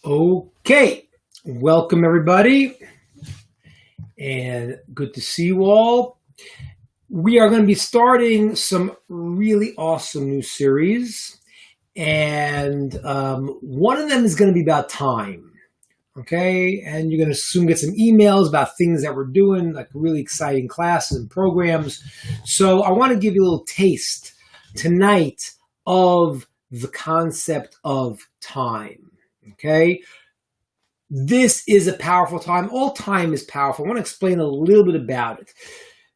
Okay, welcome everybody, and good to see you all. We are going to be starting some really awesome new series, and one of them is going to be about time. Okay, and you're going to soon get some emails about things that we're doing, like really exciting classes and programs. So I want to give you a little taste tonight of the concept of time. Okay, this is a powerful time. All time is powerful. I want to explain a little bit about it.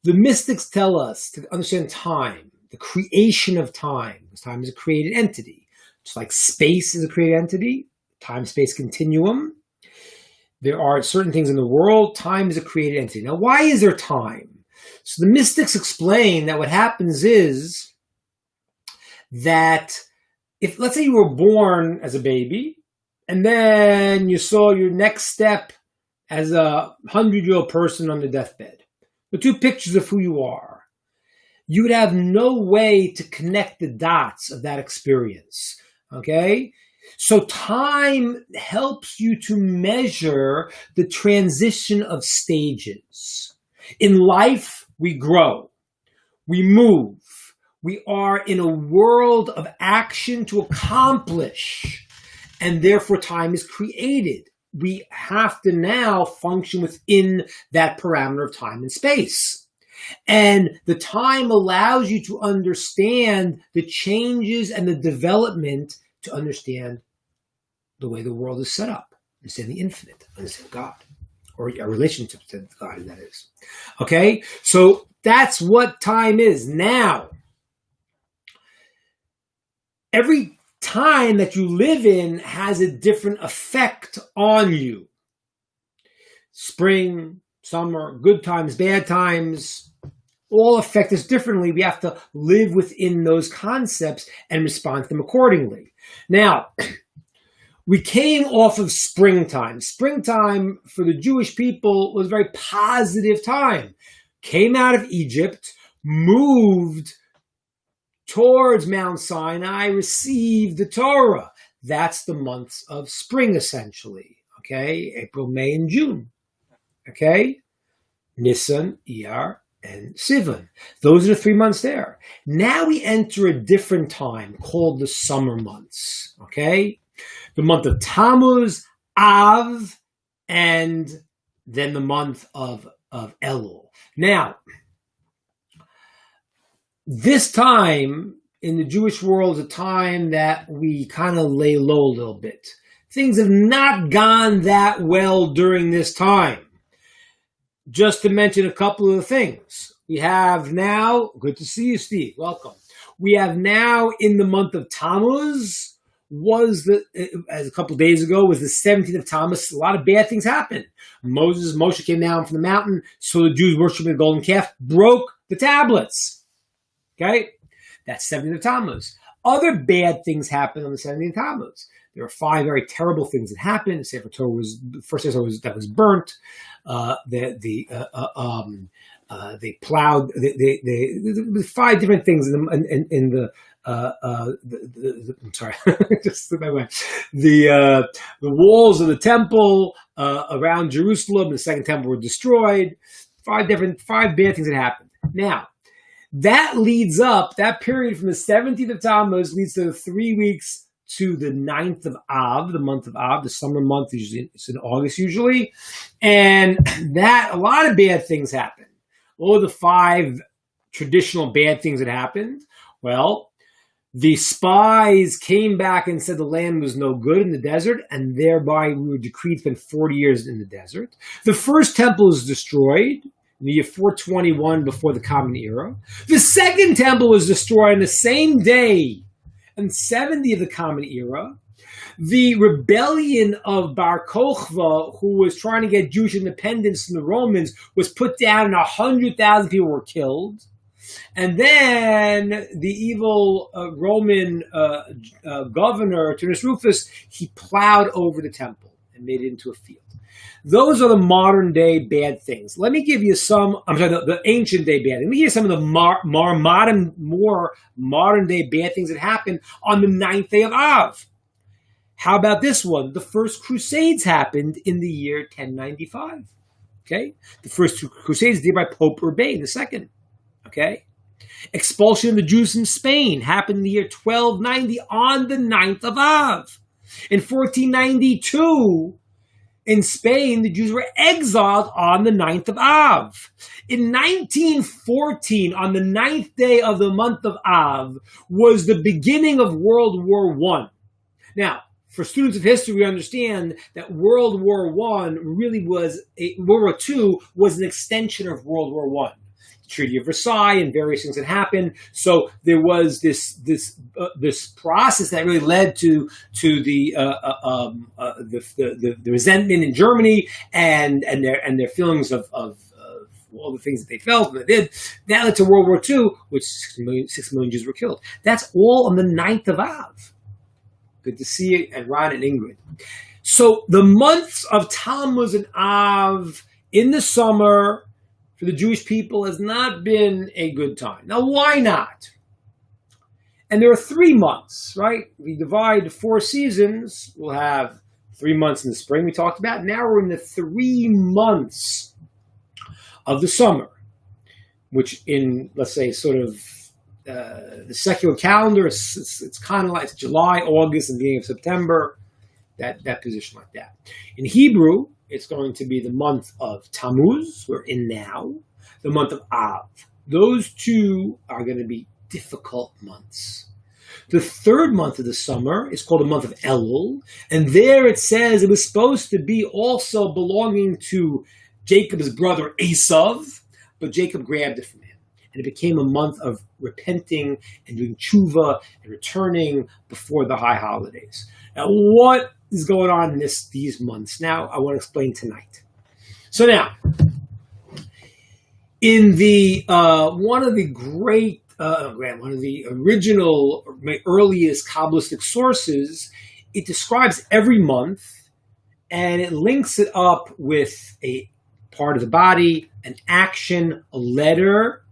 The mystics tell us to understand time, the creation of time, because time is a created entity. Just like space is a created entity, time-space continuum. There are certain things in the world, time is a created entity. Now, why is there time? So the mystics explain that what happens is that if, let's say you were born as a baby, and then you saw your next step as a 100-year-old person on the deathbed, the two pictures of who you are, you would have no way to connect the dots of that experience, okay? So time helps you to measure the transition of stages. In life, we grow, we move, we are in a world of action to accomplish. And therefore, time is created. We have to now function within that parameter of time and space. And the time allows you to understand the changes and the development to understand the way the world is set up, understand the infinite, understand God, or a relationship to God, that is. Okay? So that's what time is. Now, every time that you live in has a different effect on you. Spring, summer, good times, bad times, all affect us differently. We have to live within those concepts and respond to them accordingly. Now, we came off of springtime. Springtime for the Jewish people was a very positive time. Came out of Egypt, moved towards Mount Sinai, received the Torah. That's the months of spring, essentially. Okay? April, May, and June. Okay? Nisan, Iyar, and Sivan. Those are the 3 months there. Now we enter a different time called the summer months. Okay? The month of Tammuz, Av, and then the month of Elul. Now, this time in the Jewish world is a time that we kind of lay low a little bit. Things have not gone that well during this time. Just to mention a couple of the things. We have now, good to see you, Steve, welcome. We have now in the month of Tammuz, as a couple of days ago, was the 17th of Tammuz. A lot of bad things happened. Moshe came down from the mountain, so the Jews worshiping the golden calf, broke the tablets. Okay, that's 17th of Tammuz. Other bad things happened on the 17th of Tammuz. There were 5 very terrible things that happened. The Sefer Torah was the first Sefer Torah that was burnt. They plowed. The 5 different things in the. I'm sorry, just slipped my way. The walls of the temple around Jerusalem, the second temple, were destroyed. 5 bad things that happened. Now, that leads up, that period from the 17th of Tammuz leads to 3 weeks to the 9th of Av, the month of Av, the summer month, it's in August usually. And that, a lot of bad things happen. What were the 5 traditional bad things that happened? Well, the spies came back and said the land was no good in the desert, and thereby we were decreed to spend 40 years in the desert. The first temple was destroyed in the year 421 before the Common Era. The second temple was destroyed on the same day in 70 of the Common Era. The rebellion of Bar Kokhba, who was trying to get Jewish independence from the Romans, was put down and 100,000 people were killed. And then the evil Roman governor, Turnus Rufus, he plowed over the temple and made it into a field. Those are the modern day bad things. Let me give you the ancient day bad things. Let me give you some of the more modern day bad things that happened on the 9th day of Av. How about this one? The first Crusades happened in the year 1095. Okay? The first two Crusades did by Pope Urbain II. Okay? Expulsion of the Jews from Spain happened in the year 1290 on the 9th of Av. In 1492, in Spain, the Jews were exiled on the 9th of Av. In 1914, on the 9th day of the month of Av, was the beginning of World War I. Now, for students of history, we understand that World War II was an extension of World War I. The Treaty of Versailles and various things that happened. So there was this process that really led to the resentment in Germany and their feelings of all the things that they felt and they did. That led to World War II, which 6 million Jews were killed. That's all on the 9th of Av. Good to see you, and Ron and Ingrid. So the months of Tammuz and Av in the summer for the Jewish people has not been a good time. Now, why not? And there are 3 months, right? We divide the 4 seasons. We'll have 3 months in the spring we talked about. Now we're in the 3 months of the summer, which in, let's say, sort of the secular calendar, it's kind of like July, August, and beginning of September, that position like that. In Hebrew, it's going to be the month of Tammuz, we're in now, the month of Av. Those 2 are going to be difficult months. The 3rd month of the summer is called the month of Elul, and there it says it was supposed to be also belonging to Jacob's brother Esav, but Jacob grabbed it from him. And it became a month of repenting and doing tshuva and returning before the high holidays. Now, what is going on in these months? Now, I want to explain tonight. So now, in the one of the original, earliest Kabbalistic sources, it describes every month and it links it up with a part of the body, an action, a letter.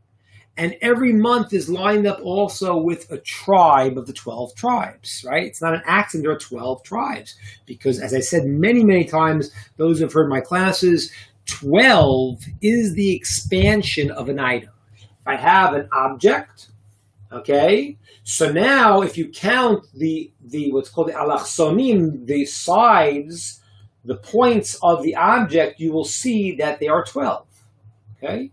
And every month is lined up also with a tribe of the 12 tribes, right? It's not an accident, there are 12 tribes. Because as I said many, many times, those who have heard my classes, 12 is the expansion of an item. If I have an object, okay, so now if you count the what's called the alachsonim, the sides, the points of the object, you will see that they are 12, okay?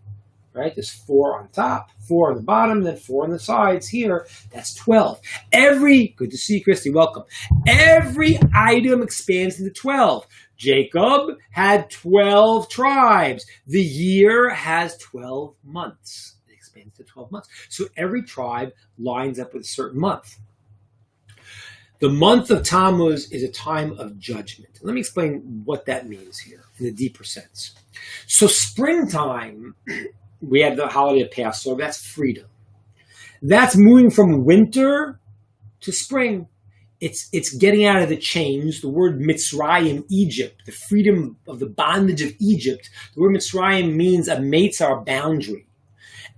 Right? There's 4 on top, 4 on the bottom, then 4 on the sides here. That's 12. Good to see you, Christy. Welcome. Every item expands into 12. Jacob had 12 tribes. The year has 12 months. It expands to 12 months. So every tribe lines up with a certain month. The month of Tammuz is a time of judgment. Let me explain what that means here in a deeper sense. So springtime, we have the holiday of Passover. That's freedom. That's moving from winter to spring. It's getting out of the chains. The word Mitzrayim, Egypt, the freedom of the bondage of Egypt. The word Mitzrayim means a meitzar, boundary.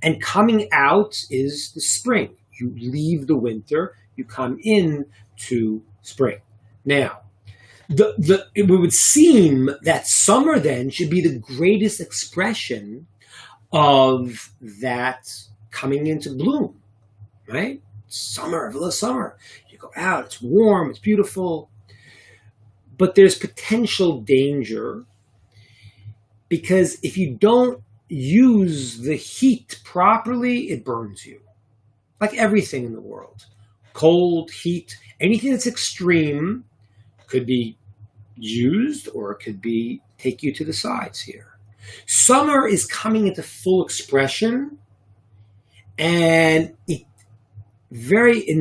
And coming out is the spring. You leave the winter, you come in to spring. Now, it would seem that summer then should be the greatest expression of that coming into bloom, right? Summer, the summer. You go out, it's warm, it's beautiful. But there's potential danger because if you don't use the heat properly, it burns you. Like everything in the world. Cold, heat, anything that's extreme could be used or it could be take you to the sides here. Summer is coming into full expression, and in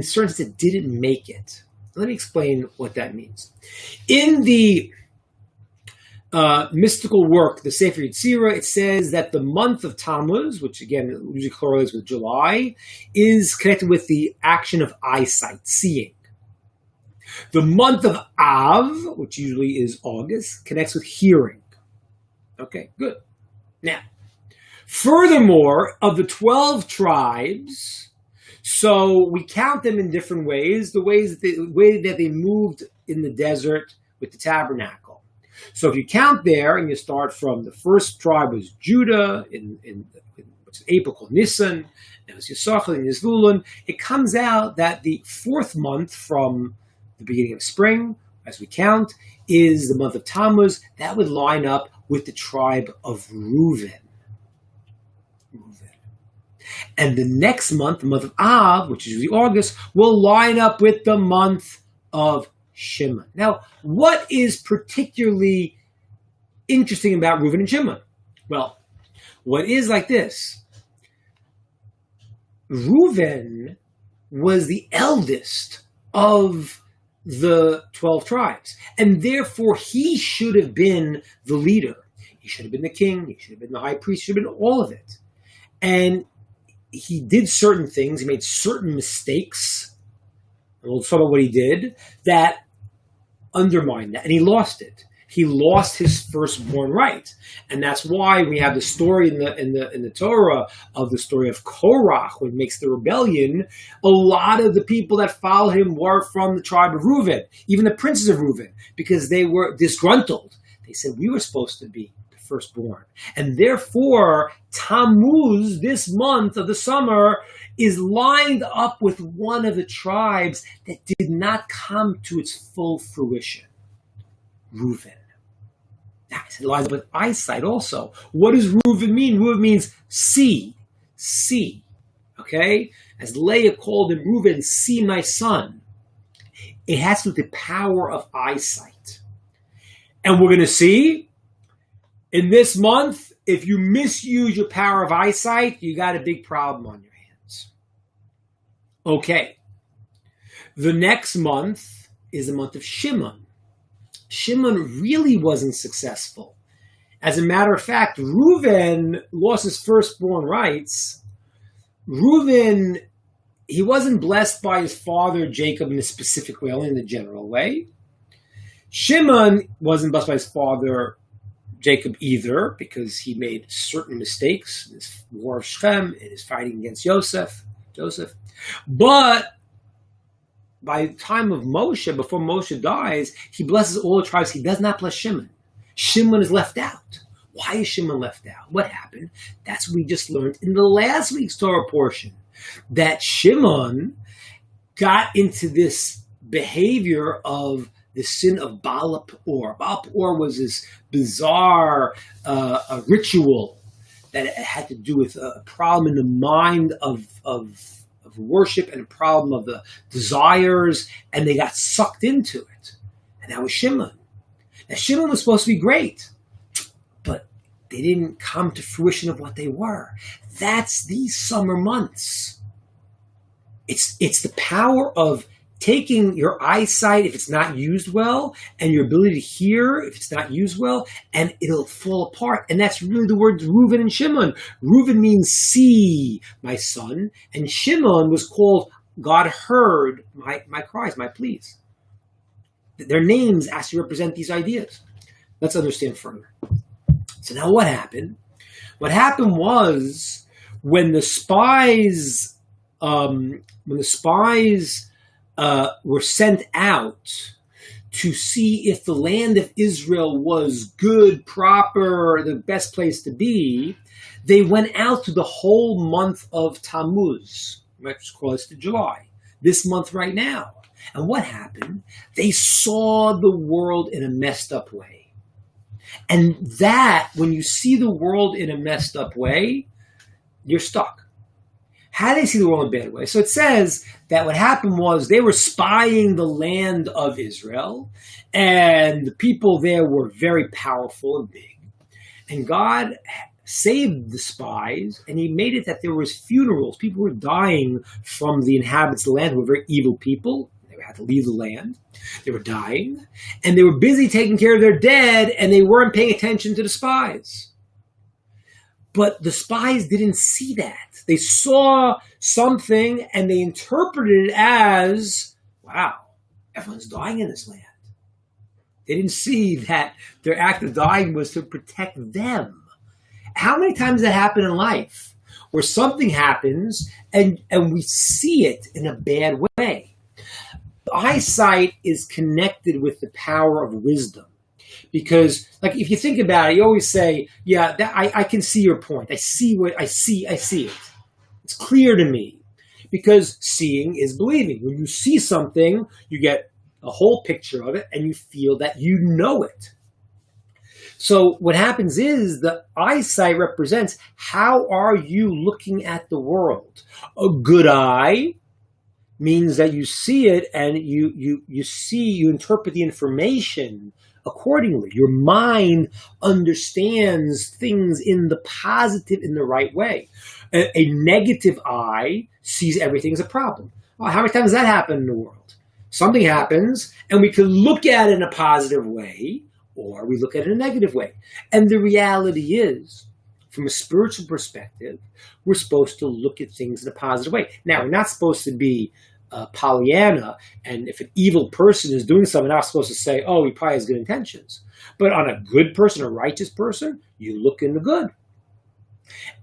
certain sense, it didn't make it. Let me explain what that means. In the mystical work, the Sefer Yetzirah, it says that the month of Tammuz, which again usually correlates with July, is connected with the action of eyesight, seeing. The month of Av, which usually is August, connects with hearing. Okay, good. Now, furthermore, of the 12 tribes, so we count them in different ways. The way that they moved in the desert with the tabernacle. So if you count there and you start from the first tribe was Judah in which is April called Nisan, and it was Yisachar and Yisvulun, it comes out that the fourth month from the beginning of spring, as we count, is the month of Tammuz. That would line up with the tribe of Reuven. And the next month, the month of Av, which is usually August, will line up with the month of Shimon. Now, what is particularly interesting about Reuven and Shimon? Well, what is like this? Reuven was the eldest of the 12 tribes, and therefore he should have been the leader. He should have been the king, he should have been the high priest, he should have been all of it. And he did certain things, he made certain mistakes, and we'll talk about what he did, that undermined that, and he lost it. He lost his firstborn right, and that's why we have the story in the Torah of the story of Korach when he makes the rebellion. A lot of the people that follow him were from the tribe of Reuven, even the princes of Reuven, because they were disgruntled. They said, we were supposed to be the firstborn, and therefore Tammuz, this month of the summer, is lined up with one of the tribes that did not come to its full fruition, Reuven. It lines up with eyesight also. What does Reuven mean? Reuven means see. Okay? As Leah called him, Reuven, see my son. It has to do with the power of eyesight. And we're going to see in this month, if you misuse your power of eyesight, you got a big problem on your hands. Okay. The next month is the month of Shimon. Shimon really wasn't successful. As a matter of fact, Reuven lost his firstborn rights. Reuven, he wasn't blessed by his father Jacob in a specific way, only in the general way. Shimon wasn't blessed by his father Jacob either, because he made certain mistakes in his war of Shechem, in his fighting against Joseph. But by the time of Moshe, before Moshe dies, he blesses all the tribes. He does not bless Shimon. Shimon is left out. Why is Shimon left out? What happened? That's what we just learned in the last week's Torah portion, that Shimon got into this behavior of the sin of Baal Peor. Baal Peor was this bizarre ritual that had to do with a problem in the mind of worship and a problem of the desires, and they got sucked into it. And that was Shimon. Now, Shimon was supposed to be great, but they didn't come to fruition of what they were. That's these summer months. It's the power of taking your eyesight, if it's not used well, and your ability to hear, if it's not used well, and it'll fall apart. And that's really the words Reuven and Shimon. Reuven means see, my son, and Shimon was called God heard my cries, my pleas. Their names actually represent these ideas. Let's understand further. So now what happened? What happened was when the spies were sent out to see if the land of Israel was good, proper, the best place to be, they went out to the whole month of Tammuz, which is close to July, this month right now. And what happened? They saw the world in a messed up way. And that, when you see the world in a messed up way, you're stuck. How do they see the world in a bad way? So it says that what happened was they were spying the land of Israel, and the people there were very powerful and big. And God saved the spies, and he made it that there was funerals. People were dying from the inhabitants of the land who were very evil people. They had to leave the land. They were dying, and they were busy taking care of their dead, and they weren't paying attention to the spies. But the spies didn't see that. They saw something and they interpreted it as, wow, everyone's dying in this land. They didn't see that their act of dying was to protect them. How many times does that happen in life? Where something happens and we see it in a bad way. eyesight is connected with the power of wisdom. Because, like, if you think about it, you always say, yeah, I can see your point. I see I see it. It's clear to me. Because seeing is believing. When you see something, you get a whole picture of it and you feel that you know it. So what happens is the eyesight represents how are you looking at the world. A good eye means that you see it and you interpret the information accordingly. Your mind understands things in the positive, in the right way. A negative eye sees everything as a problem. Well, how many times does that happen in the world? Something happens and we can look at it in a positive way, or we look at it in a negative way. And the reality is, from a spiritual perspective, we're supposed to look at things in a positive way. Now, we're not supposed to be Pollyanna, and if an evil person is doing something, we're not supposed to say, oh, he probably has good intentions. But on a good person, a righteous person, you look in the good.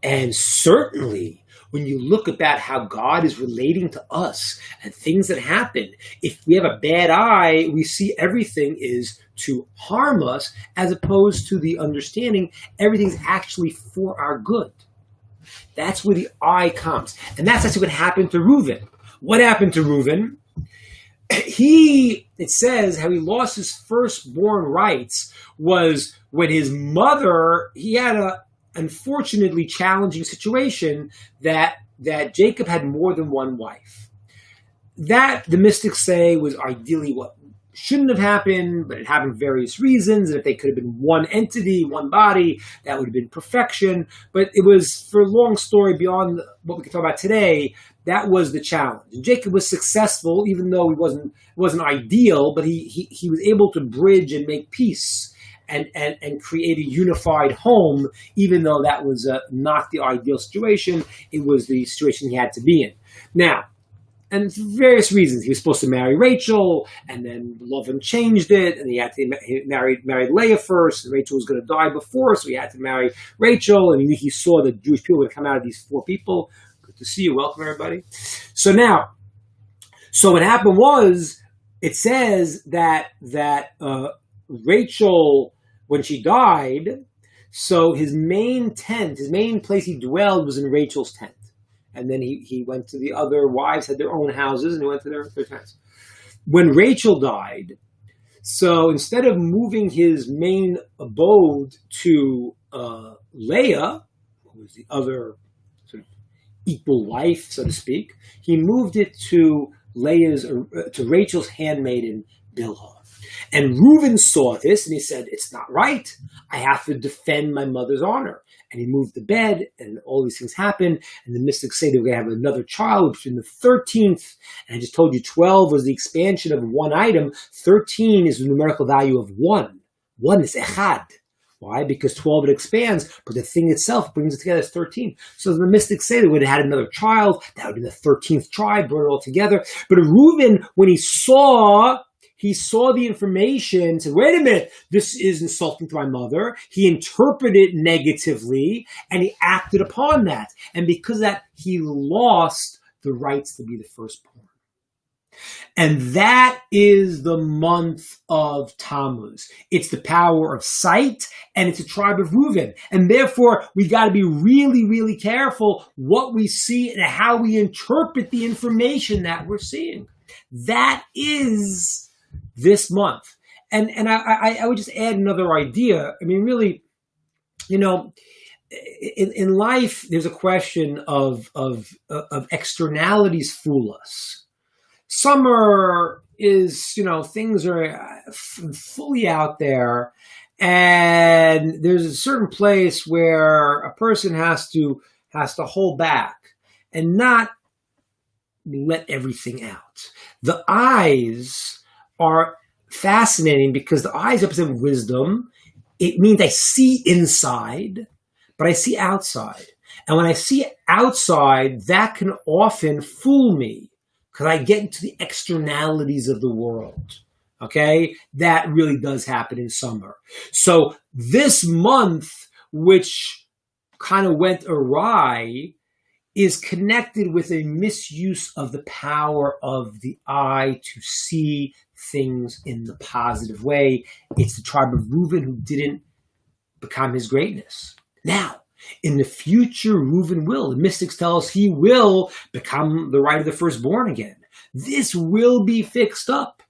And certainly, when you look about how God is relating to us and things that happen, if we have a bad eye, we see everything is to harm us, as opposed to the understanding everything's actually for our good. That's where the eye comes. And that's actually what happened to Reuven. What happened to Reuven? It says how he lost his firstborn rights was when his mother, he had a unfortunately challenging situation that Jacob had more than one wife. That, the mystics say, was ideally what shouldn't have happened, but it happened for various reasons. And if they could have been one entity, one body, that would have been perfection. But it was, for a long story beyond what we can talk about today, that was the challenge. And Jacob was successful, even though he wasn't ideal, but he was able to bridge and make peace and create a unified home, even though that was not the ideal situation. It was the situation he had to be in. Now, and for various reasons, he was supposed to marry Rachel, and then Lavan changed it, and he married Leah first, and Rachel was going to die before, so he had to marry Rachel, and he saw that Jewish people would come out of these four people. Good to see you. Welcome, everybody. So what happened was, it says that Rachel, when she died, so his main place he dwelled was in Rachel's tent. And then he went to the other wives, had their own houses, and he went to their tents. When Rachel died, so instead of moving his main abode to Leah, who was the other sort of equal wife, so to speak, he moved it to Rachel's handmaiden, Bilhah. And Reuven saw this, and he said, it's not right. I have to defend my mother's honor. And he moved the bed, and all these things happened. And the mystics say they're going to have another child between the 13th. And I just told you 12 was the expansion of one item. 13 is the numerical value of 1. 1 is echad. Why? Because 12 it expands, but the thing itself brings it together as 13. So the mystics say they would have had another child. That would be the 13th tribe, brought it all together. But Reuven, when he saw the information, said, wait a minute, this is insulting to my mother. He interpreted it negatively, and he acted upon that. And because of that, he lost the rights to be the firstborn. And that is the month of Tammuz. It's the power of sight, and it's a tribe of Reuven. And therefore, we got to be really, really careful what we see and how we interpret the information that we're seeing. That is this month. And I would just add another idea. I mean, really, in life, there's a question of externalities fool us. Summer is, things are fully out there, and there's a certain place where a person has to hold back and not let everything out. The eyes are fascinating because the eyes represent wisdom. It means I see inside, but I see outside. And when I see outside, that can often fool me because I get into the externalities of the world. Okay? That really does happen in summer. So this month, which kind of went awry, is connected with a misuse of the power of the eye to see things in the positive way. It's the tribe of Reuben who didn't become his greatness. Now, in the future, Reuben will. The mystics tell us he will become the right of the firstborn again. This will be fixed up.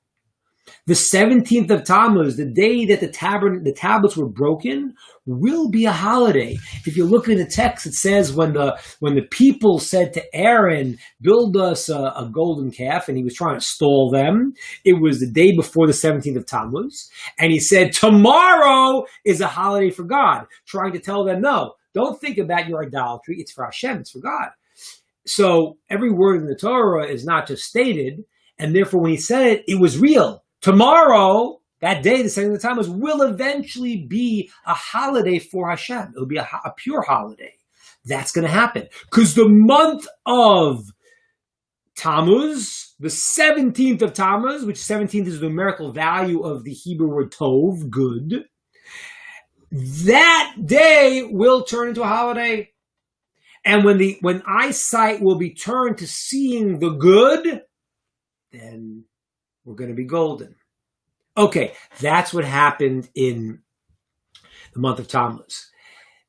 The 17th of Tammuz, the day that the tablets were broken, will be a holiday. If you look in the text, it says when the people said to Aaron, build us a golden calf, and he was trying to stall them, it was the day before the 17th of Tammuz, and he said, tomorrow is a holiday for God, trying to tell them, no, don't think about your idolatry, it's for Hashem, it's for God. So every word in the Torah is not just stated, and therefore when he said it, it was real. Tomorrow, that day, the 17th of Tammuz, will eventually be a holiday for Hashem. It'll be a pure holiday. That's going to happen. Because the month of Tammuz, the 17th of Tammuz, which 17th is the numerical value of the Hebrew word tov, good, that day will turn into a holiday. And when eyesight will be turned to seeing the good, then we're going to be golden. Okay, that's what happened in the month of Tammuz.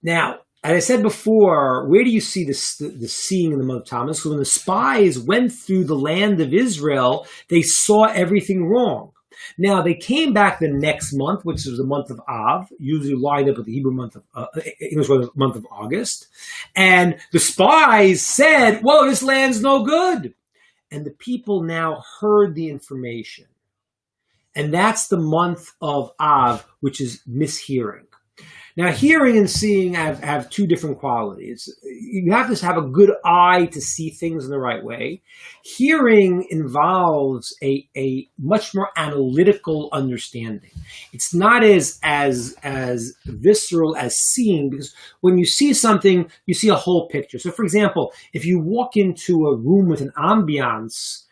Now, as I said before, where do you see the seeing in the month of Tammuz? So when the spies went through the land of Israel, they saw everything wrong. Now, they came back the next month, which was the month of Av, usually lined up with the Hebrew month of English month of August. And the spies said, whoa, this land's no good. And the people now heard the information. And that's the month of Av, which is mishearing. Now, hearing and seeing have two different qualities. You have to have a good eye to see things in the right way. Hearing involves a much more analytical understanding. It's not as visceral as seeing, because when you see something, you see a whole picture. So, for example, if you walk into a room with an ambiance,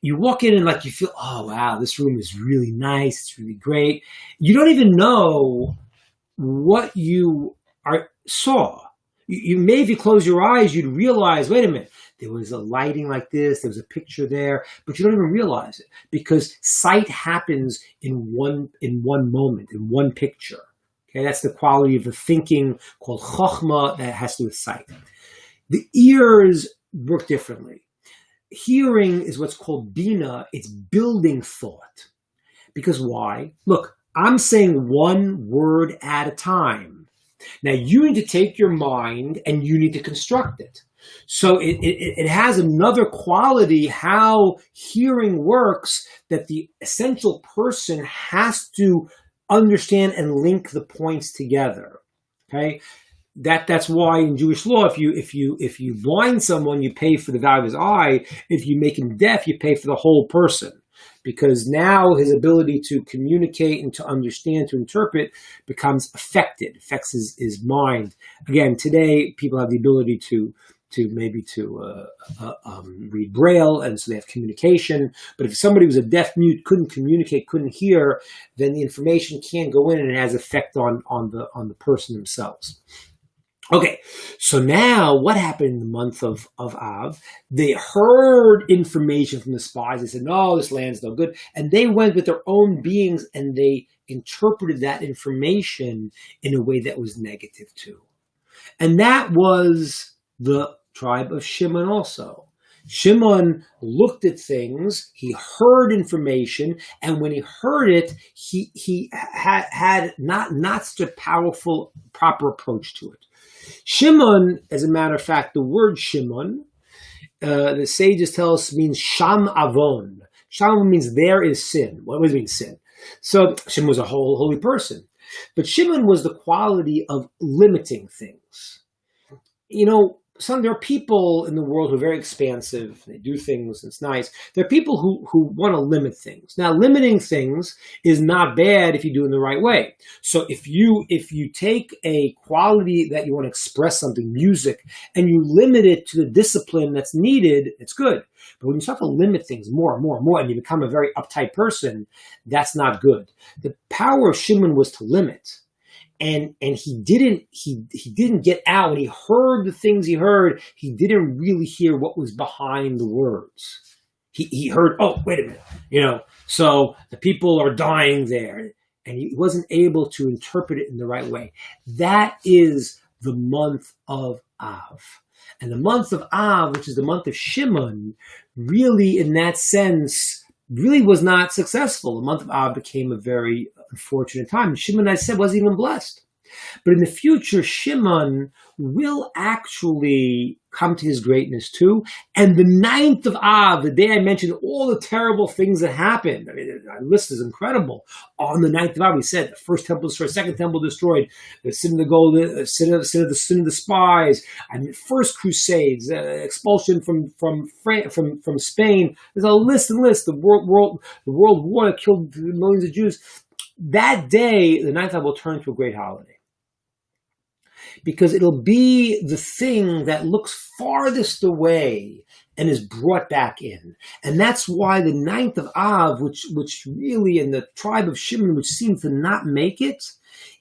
you walk in and like you feel, oh, wow, this room is really nice. It's really great. You don't even know what you saw. You may, if you close your eyes, you'd realize, wait a minute, there was a lighting like this, there was a picture there, but you don't even realize it because sight happens in one moment, in one picture. Okay, that's the quality of the thinking called chokhmah that has to do with sight. The ears work differently. Hearing is what's called bina. It's building thought. Because why? Look, I'm saying one word at a time. Now, you need to take your mind and you need to construct it. So it has another quality, how hearing works, that the essential person has to understand and link the points together. Okay? That's why in Jewish law, if you blind someone, you pay for the value of his eye. If you make him deaf, you pay for the whole person. Because now his ability to communicate and to understand, to interpret, becomes affected, affects his mind. Again, today people have the ability to read Braille, and so they have communication. But if somebody was a deaf mute, couldn't communicate, couldn't hear, then the information can't go in, and it has effect on the person themselves. Okay, so now what happened in the month of Av? They heard information from the spies. They said, no, this land's no good. And they went with their own beings and they interpreted that information in a way that was negative too. And that was the tribe of Shimon also. Shimon looked at things, he heard information, and when he heard it, he had not such a powerful, proper approach to it. Shimon, as a matter of fact, the word Shimon, the sages tell us, means Sham Avon. Sham means there is sin. What does it mean, sin? So Shimon was a holy person. But Shimon was the quality of limiting things. You know, there are people in the world who are very expansive. They do things, it's nice. There are people who want to limit things. Now, limiting things is not bad if you do it in the right way. So if you take a quality that you want to express something, music, and you limit it to the discipline that's needed, it's good. But when you start to limit things more and more and more, and you become a very uptight person, that's not good. The power of Shimon was to limit. and he didn't get out. When he heard the things he heard, he didn't really hear what was behind the words. He heard, oh, wait a minute, so the people are dying there, and he wasn't able to interpret it in the right way. That is the month of Av. And the month of Av, which is the month of Shimon, really, in that sense, really was not successful. The month of Av became a very unfortunate time. Shimon, I said, wasn't even blessed. But in the future, Shimon will actually come to his greatness too. And the 9th of Av, the day I mentioned all the terrible things that happened, I mean, our list is incredible. On the 9th of Av, we said the first temple destroyed, second temple destroyed, the sin of the gold, sin of the spies, and first crusades, expulsion from Spain. There's a list and list. The world war that killed millions of Jews. That day, the 9th of Av, will turn into a great holiday. Because it'll be the thing that looks farthest away and is brought back in. And that's why the 9th of Av, which really in the tribe of Shimon, which seems to not make it,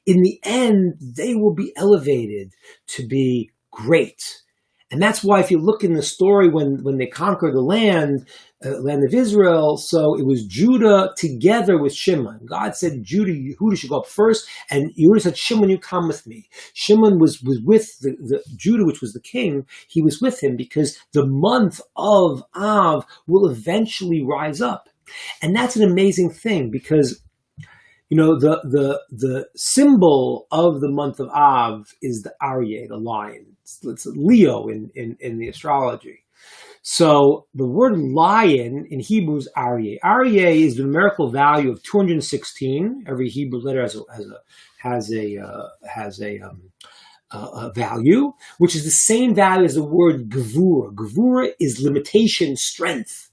in the end, they will be elevated to be great. And that's why if you look in the story when they conquer the land of Israel, so it was Judah together with Shimon. God said, Yehuda should go up first, and Yehuda said, Shimon, you come with me. Shimon was with the Judah, which was the king. He was with him because the month of Av will eventually rise up. And that's an amazing thing because the symbol of the month of Av is the Aryeh, the lion. It's Leo in the astrology. So the word lion in Hebrew is Aryeh. Aryeh is the numerical value of 216. Every Hebrew letter has a value, which is the same value as the word Gevura. Gevura is limitation, strength.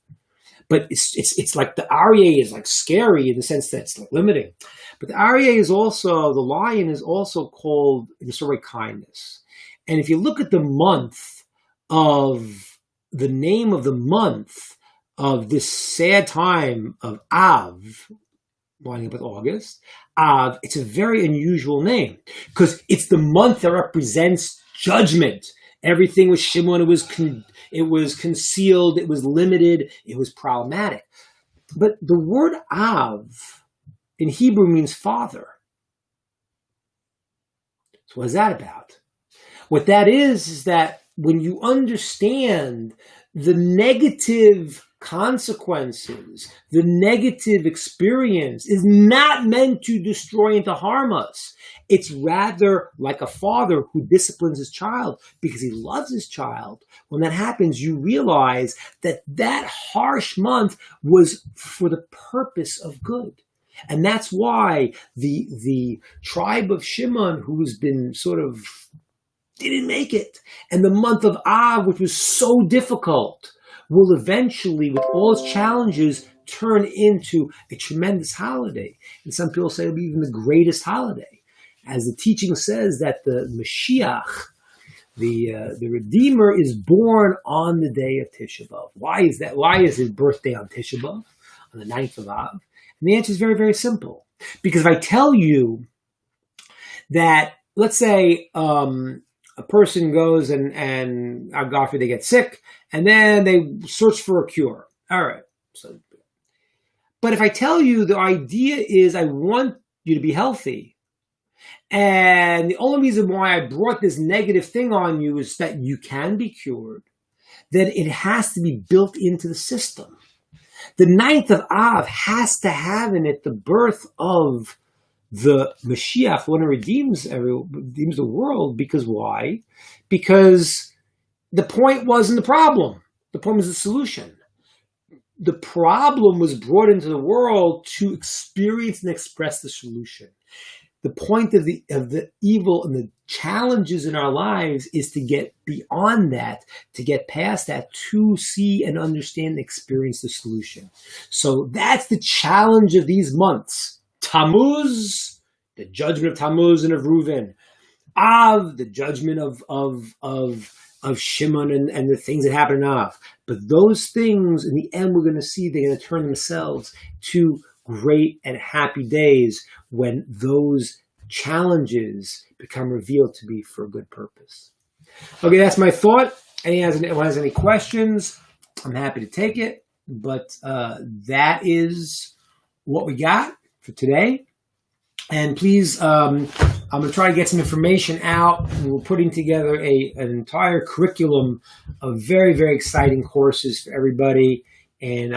But it's like the Aryeh is like scary in the sense that it's like limiting. But the Aryeh is also, the lion is also called in the story kindness. And if you look at the name of the month of this sad time of Av, lining up with August, Av, it's a very unusual name because it's the month that represents judgment. Everything with Shimon, it was concealed, it was limited, it was problematic. But the word Av in Hebrew means father. So what is that about? What that is that when you understand the negative consequences, the negative experience is not meant to destroy and to harm us. It's rather like a father who disciplines his child because he loves his child. When that happens, you realize that harsh month was for the purpose of good. And that's why the tribe of Shimon, who's been sort of didn't make it, and the month of Av, which was so difficult, will eventually, with all its challenges, turn into a tremendous holiday. And some people say it'll be even the greatest holiday. As the teaching says that the Mashiach, the Redeemer, is born on the day of Tisha B'Av. Why is that? Why is his birthday on Tisha B'Av, on the 9th of Av? And the answer is very, very simple. Because if I tell you that, let's say, a person goes and God forbid they get sick, and then they search for a cure. All right. But if I tell you the idea is I want you to be healthy, and the only reason why I brought this negative thing on you is that you can be cured, then it has to be built into the system. The 9th of Av has to have in it the birth of the Mashiach, one who redeems the world. Because why? Because the point wasn't the problem. The point was the solution. The problem was brought into the world to experience and express the solution. The point of the evil and the challenges in our lives is to get beyond that, to get past that, to see and understand and experience the solution. So that's the challenge of these months. Tammuz, the judgment of Tammuz and of Reuven. Av, the judgment of Shimon and the things that happen in Av. But those things, in the end, we're going to see they're going to turn themselves to great and happy days when those challenges become revealed to be for a good purpose. Okay, that's my thought. Anyone has any questions, I'm happy to take it. But that is what we got for today. And please, I'm going to try to get some information out. We're putting together an entire curriculum of very, very exciting courses for everybody. And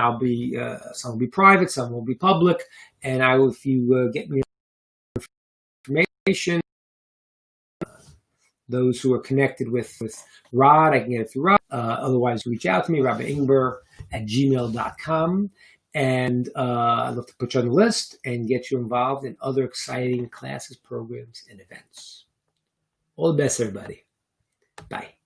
some will be private, some will be public. And if you get me information, those who are connected with Rod, I can get it through Rod. Otherwise, reach out to me, robiningber@gmail.com. And I'd love to put you on the list and get you involved in other exciting classes, programs, and events. All the best, everybody. Bye.